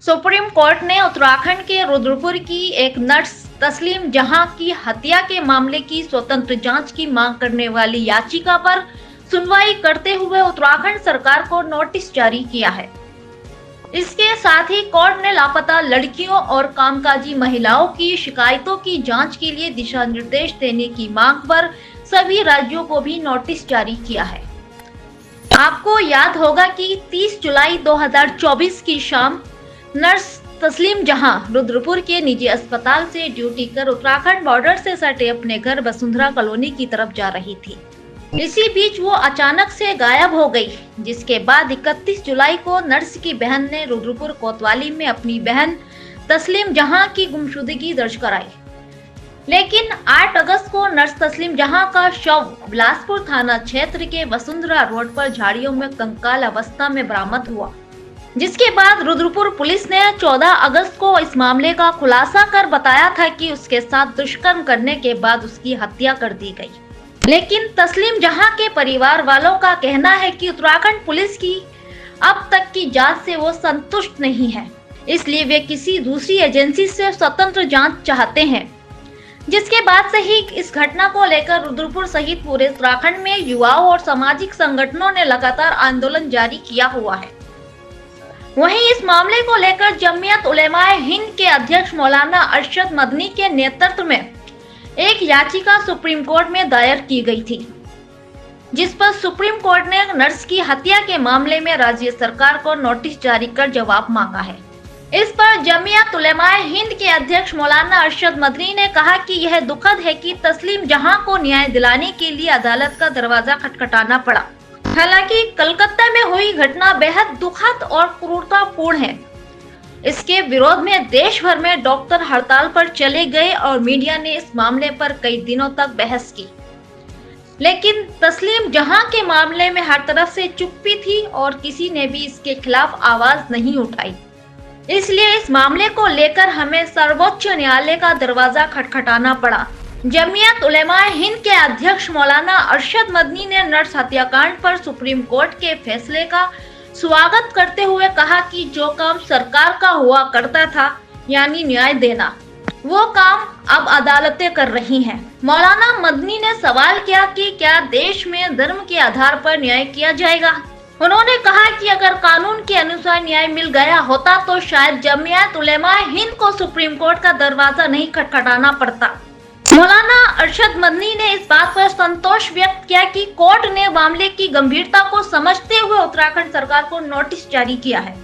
Supreme court ने उत्तराखंड के रुद्रपुर की एक नर्स तस्लीम जहां की हत्या के मामले की स्वतंत्र जांच की मांग करने वाली याचिका पर सुनवाई करते हुए उत्तराखंड सरकार को नोटिस जारी किया है। इसके साथ ही कोर्ट ने लापता लड़कियों और कामकाजी महिलाओं की शिकायतों की जांच के लिए दिशा निर्देश देने की मांग पर सभी राज्यों को भी नोटिस जारी किया है। आपको याद होगा कि 30 जुलाई 2024 की शाम नर्स तस्लीम जहां रुद्रपुर के निजी अस्पताल से ड्यूटी कर उत्तराखंड बॉर्डर से सटे अपने घर वसुंधरा कॉलोनी की तरफ जा रही थी। इसी बीच वो अचानक से गायब हो गई, जिसके बाद 31 जुलाई को नर्स की बहन ने रुद्रपुर कोतवाली में अपनी बहन तस्लीम जहां की गुमशुदगी दर्ज कराई। लेकिन 8 अगस्त को नर्स तस्लीम जहां का शव बिलासपुर थाना क्षेत्र के वसुंधरा रोड पर झाड़ियों में कंकाल अवस्था में बरामद हुआ, जिसके बाद रुद्रपुर पुलिस ने 14 अगस्त को इस मामले का खुलासा कर बताया था कि उसके साथ दुष्कर्म करने के बाद उसकी हत्या कर दी गई। लेकिन तस्लीम जहां के परिवार वालों का कहना है कि उत्तराखंड पुलिस की अब तक की जांच से वो संतुष्ट नहीं है, इसलिए वे किसी दूसरी एजेंसी से स्वतंत्र जांच चाहते हैं। जिसके बाद से ही इस घटना को लेकर रुद्रपुर सहित पूरे उत्तराखंड में युवाओं और सामाजिक संगठनों ने लगातार आंदोलन जारी किया हुआ है। वहीं इस मामले को लेकर जमीयत उलेमाए हिंद के अध्यक्ष मौलाना अरशद मदनी के नेतृत्व में एक याचिका सुप्रीम कोर्ट में दायर की गई थी, जिस पर सुप्रीम कोर्ट ने नर्स की हत्या के मामले में राज्य सरकार को नोटिस जारी कर जवाब मांगा है। इस पर जमीयत उलेमाए हिंद के अध्यक्ष मौलाना अरशद मदनी ने कहा कि यह दुखद है कि तस्लीम जहां को न्याय दिलाने के लिए अदालत का दरवाजा खटखटाना पड़ा। हालांकि कलकत्ता में हुई घटना बेहद दुखद और क्रूरतापूर्ण है। इसके विरोध में देश भर में डॉक्टर हड़ताल पर चले गए और मीडिया ने इस मामले पर कई दिनों तक बहस की। लेकिन तस्लीम जहां के मामले में हर तरफ से चुप्पी थी और किसी ने भी इसके खिलाफ आवाज नहीं उठाई। इसलिए इस मामले को लेकर हमें सर्वोच्च न्यायालय का दरवाजा खटखटाना पड़ा। जमीयत उलेमाए हिंद के अध्यक्ष मौलाना अरशद मदनी ने नर्स हत्याकांड पर सुप्रीम कोर्ट के फैसले का स्वागत करते हुए कहा कि जो काम सरकार का हुआ करता था, यानी न्याय देना, वो काम अब अदालतें कर रही हैं। मौलाना मदनी ने सवाल किया कि क्या देश में धर्म के आधार पर न्याय किया जाएगा। उन्होंने कहा कि अगर कानून के अनुसार न्याय मिल गया होता तो शायद जमीयत उलेमाए हिंद को सुप्रीम कोर्ट का दरवाजा नहीं खटखटाना पड़ता। मौलाना अरशद मदनी ने इस बात पर संतोष व्यक्त किया कि कोर्ट ने मामले की गंभीरता को समझते हुए उत्तराखंड सरकार को नोटिस जारी किया है।